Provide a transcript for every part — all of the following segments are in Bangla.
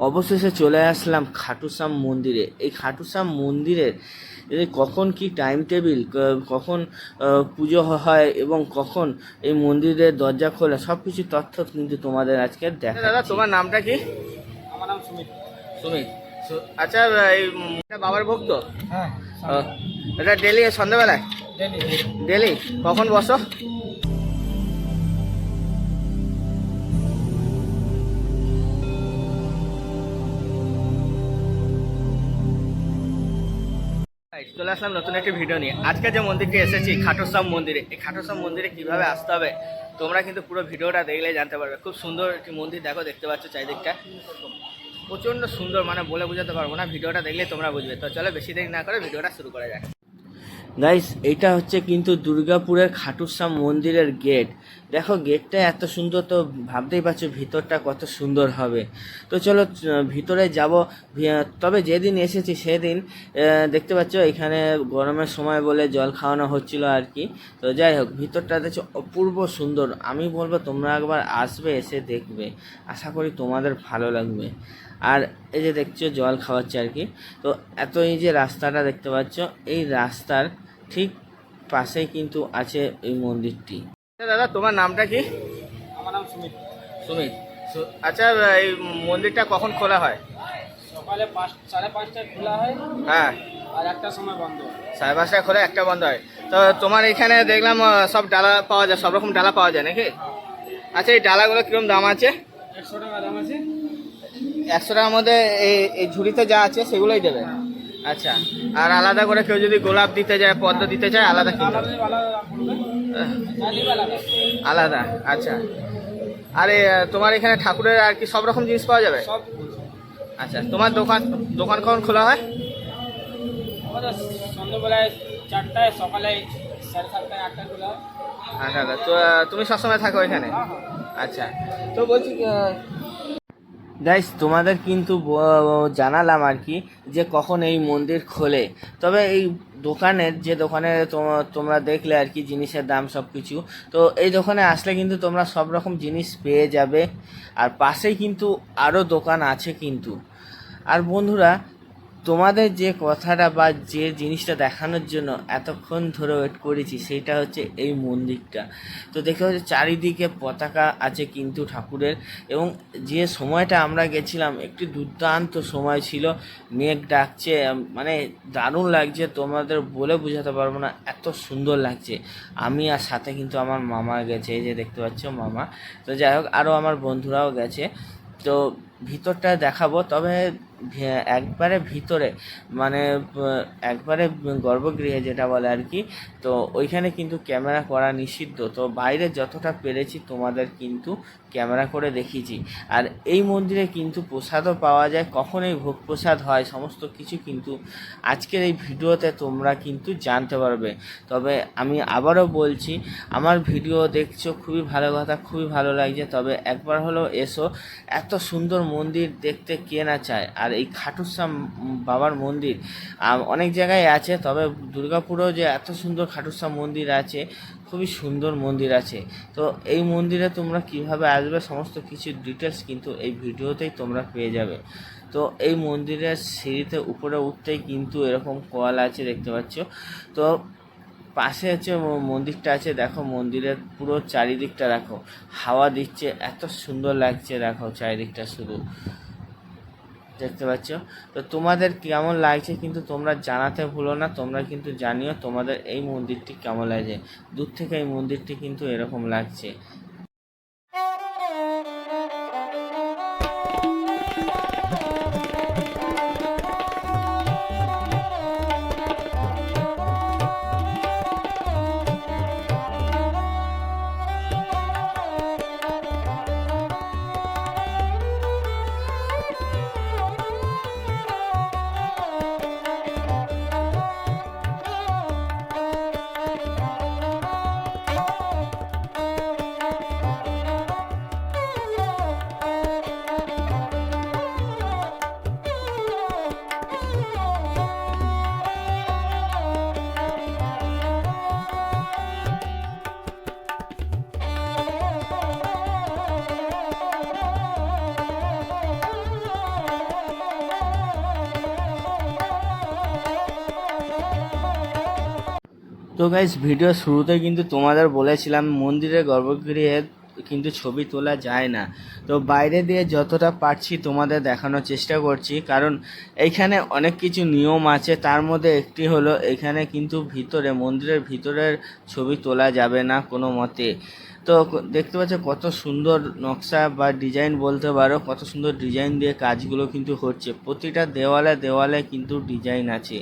অবশেষে চলে আসলাম খাটুশ্যাম মন্দিরে। এই খাটুশ্যাম মন্দিরের কখন কি টাইম টেবিল, কখন পুজো হয় এবং কখন এই মন্দিরের দরজা খোলে, সব কিছু তথ্য কিন্তু তোমাদের আজকে দেখা। দাদা, তোমার নামটা কি? আমার নাম সুমিত। সুমিত। আচ্ছা, এই বাবার ভক্ত? হ্যাঁ, এটা ডেলি সন্ধ্যাবেলায়? ডেলি। ডেলি কখন বসো? চলে আসলাম নতুন একটি ভিডিও নিয়ে। আজকে যে মন্দিরটি এসেছি খাটুশ্যাম মন্দিরে, এই খাটুশ্যাম মন্দিরে কিভাবে আসতে হবে তোমরা কিন্তু পুরো ভিডিওটা দেখলে জানতে পারবে। খুব সুন্দর একটি মন্দির, দেখো, দেখতে পাচ্ছ চারিদিকটা প্রচণ্ড সুন্দর, মানে বলে বোঝাতে পারবো না, ভিডিওটা দেখলে তোমরা বুঝবে। তো চলো বেশি দেরি না করে ভিডিওটা শুরু করা যাক। গাইস, এটা হচ্ছে কিন্তু দুর্গাপুরের খাটুশ্যাম মন্দিরের গেট। দেখো গেটটা এত সুন্দর, তো ভাবতেই পারছো ভিতরটা কত সুন্দর হবে। তো চলো ভিতরে যাব। তবে যেদিন এসেছি সেদিন দেখতে পাচ্ছ এখানে গরমের সময় বলে জল খাওয়ানো হচ্ছিল আর কি। তো যাই হোক, ভিতরটা দেখছো অপূর্ব সুন্দর। আমি বলবো তোমরা একবার আসবে, এসে দেখবে, আশা করি তোমাদের ভালো লাগবে। আর এই যে দেখছো জল খাওয়াচ্ছে আর কি। তো এত এই যে রাস্তাটা দেখতে পাচ্ছ, এই রাস্তার ঠিক পাশেই কিন্তু আছে এই মন্দিরটি। দাদা, তোমার নামটা কি? আমার নাম সুমিত। সুমিত। আচ্ছা, এই মন্দিরটা কখন খোলা হয়? সকালে 5:30টায় খোলা হয়, হ্যাঁ, আর একটার সময় বন্ধ হয়। 5:30টায় খোলা, একটা বন্ধ হয়। তো তোমার এখানে দেখলাম সব ডালা পাওয়া যায়, সব রকম ডালা পাওয়া যায় নাকি? আচ্ছা, এই ডালাগুলো কিরকম দাম আছে? 100 টাকা দাম আছে। 100 টাকার মধ্যে এই ঝুড়িতে যা আছে সেগুলোই দেবে? আচ্ছা। আর আলাদা করে কেউ যদি গোলাপ দিতে যায়, পদ্ম দিতে চায়, আলাদা কিনতে হবে? আলাদা দাম পড়বে, জালিও আলাদা। আলাদা, আচ্ছা। আরে তোমার এখানে ঠাকুরের আর কি সব রকম জিনিস পাওয়া যাবে? সব। আচ্ছা, তোমার দোকান দোকান কখন খোলা হয়? আমাদের সন্ধ্যাবেলায় 4টায়, সকালে 7:30টায়, 8টায় খোলা হয়। আচ্ছা, তো তুমি সবসময় থাকো এখানে? হ্যাঁ, হ্যাঁ। আচ্ছা। তো বলছি গাইস, তোমাদের কিন্তু জানালাম আর কি যে কখন এই মন্দির খোলে। তবে এই দোকানের যে দোকানে তোমরা দেখলে আর কি জিনিসের দাম সব কিছু, তো এই দোকানে আসলে কিন্তু তোমরা সব রকম জিনিস পেয়ে যাবে। আর পাশেই কিন্তু আরও দোকান আছে কিন্তু। আর বন্ধুরা, তোমাদের যে কথাটা বা যে জিনিসটা দেখানোর জন্য এতক্ষণ ধরে ওয়েট করেছি, সেইটা হচ্ছে এই মন্দিরটা। তো দেখে হচ্ছে চারিদিকে পতাকা আছে কিন্তু ঠাকুরের, এবং যে সময়টা আমরা গেছিলাম একটি দুর্দান্ত সময় ছিল। মেঘ ডাকছে, মানে দারুণ লাগছে, তোমাদের বলে বোঝাতে পারবো না, এত সুন্দর লাগছে। আমি আর সাথে কিন্তু আমার মামা গেছে, এই যে দেখতে পাচ্ছ মামা। তো যাই হোক, আরও আমার বন্ধুরাও গেছে। তো ভিতরটা দেখাবো, তবে একবারে ভিতরে, মানে একবারে গর্ভগৃহে যেটা বলে আর কি, তো ওইখানে কিন্তু ক্যামেরা করা নিষিদ্ধ। তো বাইরে যতটা পেরেছি তোমাদের কিন্তু ক্যামেরা করে দেখিয়েছি। আর এই মন্দিরে কিন্তু প্রসাদও পাওয়া যায়, কখন এই ভোগ প্রসাদ হয় সমস্ত কিছু কিন্তু আজকের এই ভিডিওতে তোমরা কিন্তু জানতে পারবে। তবে আমি আবারও বলছি, আমার ভিডিও দেখছো খুবই ভালো কথা, খুবই ভালো লাগছে। তবে একবার হলেও এসো, এত সুন্দর মন্দির দেখতে কে না চায়। আর এই খাটুশ্যাম বাবার মন্দির অনেক জায়গায় আছে, তবে দুর্গাপুরেও যে এত সুন্দর খাটুশ্যাম মন্দির আছে, খুবই সুন্দর মন্দির আছে। তো এই মন্দিরে তোমরা কিভাবে আসবে সমস্ত কিছু ডিটেলস কিন্তু এই ভিডিওতেই তোমরা পেয়ে যাবে। তো এই মন্দিরের সিঁড়িতে উপরে উঠতেই কিন্তু এরকম কল আছে, দেখতে পাচ্ছ। তো পাশে হচ্ছে মন্দিরটা আছে, দেখো মন্দিরের পুরো চারিদিকটা দেখো, হাওয়া দিচ্ছে, এত সুন্দর লাগছে, দেখো চারিদিকটা শুধু, দেখতে পাচ্ছ। তো তোমাদের কেমন লাগছে কিন্তু তোমরা জানাতে ভুলো না, তোমরা কিন্তু জানিও তোমাদের এই মন্দিরটি কেমন লাগছে। দূর থেকে এই মন্দিরটি কিন্তু এরকম লাগছে। তো গাইস, ভিডিও শুরুতে কিন্তু তোমাদের বলেছিলাম মন্দিরের গর্ভগৃহে কিন্তু ছবি তোলা যায় না। তো বাইরে দিয়ে যতটা পারছি তোমাদের দেখানোর চেষ্টা করছি, কারণ এইখানে অনেক কিছু নিয়ম আছে। তার মধ্যে একটি হলো এখানে কিন্তু ভিতরে, মন্দিরের ভিতরের ছবি তোলা যাবে না কোনো মতে। তো দেখতে পাচ্ছ কত সুন্দর নকশা বা ডিজাইন বলতে পারো, কত সুন্দর ডিজাইন দিয়ে কাজগুলো কিন্তু হচ্ছে। প্রতিটা দেওয়ালে দেওয়ালে কিন্তু ডিজাইন আছে।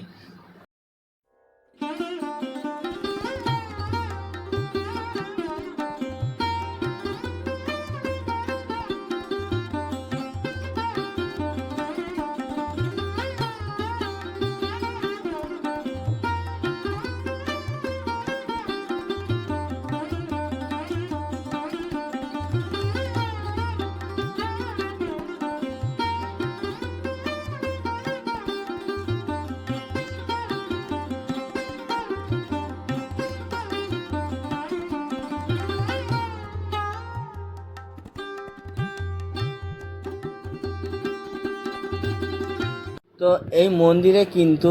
তো এই মন্দিরে কিন্তু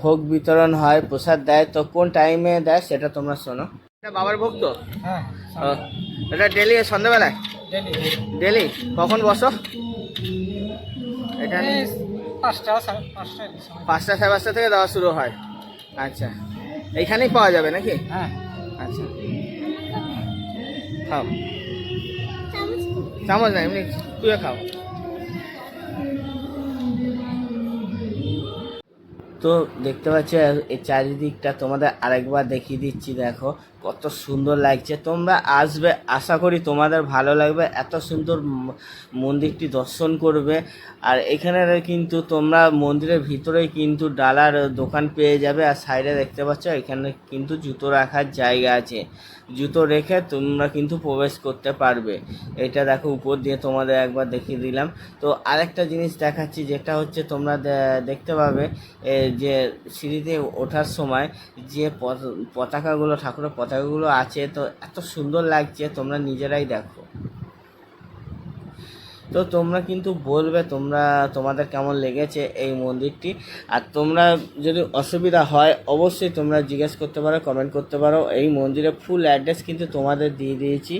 ভোগ বিতরণ হয়, প্রসাদ দেয়। তো কোন টাইমে দেয় সেটা তোমরা শোনো। এটা বাবার ভোগ তো? হ্যাঁ, এটা ডেলি সন্ধ্যাবেলায়? ডেলি কখন বসো এটা? 5টা 5টা 5:30 থেকে দেওয়া শুরু হয়। আচ্ছা, এইখানেই পাওয়া যাবে নাকি? হ্যাঁ। আচ্ছা, খাও। চামচ না, এমনি তুইও খাও। তো দেখতে পাচ্ছ এই চারিদিকটা তোমাদের আরেকবার দেখিয়ে দিচ্ছি। দেখো কত সুন্দর লাগছে। তোমরা আসবে, আশা করি তোমাদের ভালো লাগবে। এত সুন্দর মন্দিরটি দর্শন করবে। আর এখানে কিন্তু তোমরা মন্দিরের ভিতরেই কিন্তু ডালার দোকান পেয়ে যাবে। আর সাইডে দেখতে পাচ্ছ এখানে কিন্তু জুতো রাখার জায়গা আছে। জুতো রেখে তোমরা কিন্তু প্রবেশ করতে পারবে। এটা দেখো উপর দিয়ে তোমাদের একবার দেখিয়ে দিলাম। তো আরেকটা জিনিস দেখাচ্ছি, যেটা হচ্ছে তোমরা দেখতে পাবে যে সিঁড়িতে ওঠার সময় যে পতাকাগুলো, ঠাকুরের পতাকাগুলো আছে, তো এত সুন্দর লাগছে, তোমরা নিজেরাই দেখো। তো তোমরা কিন্তু বলবে তোমাদের কেমন লেগেছে এই মন্দিরটি। আর তোমরা যদি অসুবিধা হয় অবশ্যই তোমরা জিজ্ঞেস করতে পারো, কমেন্ট করতে পারো। এই মন্দিরের ফুল অ্যাড্রেস কিন্তু তোমাদের দিয়ে দিয়েছি।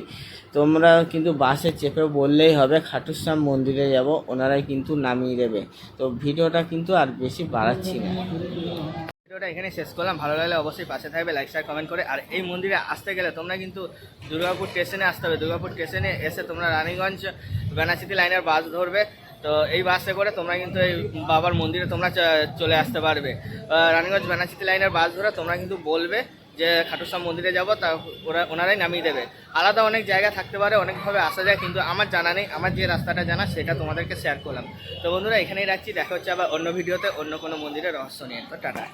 তোমরা কিন্তু বাসে চেপে বললেই হবে খাটুশ্যাম মন্দিরে যাব, ওনারাই কিন্তু নামিয়ে দেবে। তো ভিডিওটা কিন্তু আর বেশি বাড়াচ্ছি না, ভিডিওটা এখানে শেষ করলাম। ভালো লাগলে অবশ্যই পাশে থাকবে, লাইক শেয়ার কমেন্ট করে। আর এই মন্দিরে আসতে গেলে তোমরা কিন্তু দুর্গাপুর স্টেশনে আসতে হবে। দুর্গাপুর স্টেশনে এসে তোমরা রানীগঞ্জ বেনাচিতি লাইনের বাস ধরবে। তো এই বাসে করে তোমরা কিন্তু এই বাবার মন্দিরে তোমরা চলে আসতে পারবে। রানীগঞ্জ বেনাচিতি লাইনের বাস ধরে তোমরা কিন্তু বলবে যে খাটুশ্যাম মন্দিরে যাব, তা ওনারাই নামিয়ে দেবে। আলাদা অনেক জায়গা থাকতে পারে, অনেকভাবে আসা যায়, কিন্তু আমার জানা নেই। আমার যে রাস্তাটা জানা সেটা তোমাদেরকে শেয়ার করলাম। তো বন্ধুরা এখানেই রাখছি, দেখা হচ্ছে আবার অন্য ভিডিওতে অন্য কোনো মন্দিরের রহস্য নিয়ে। তো টাটা।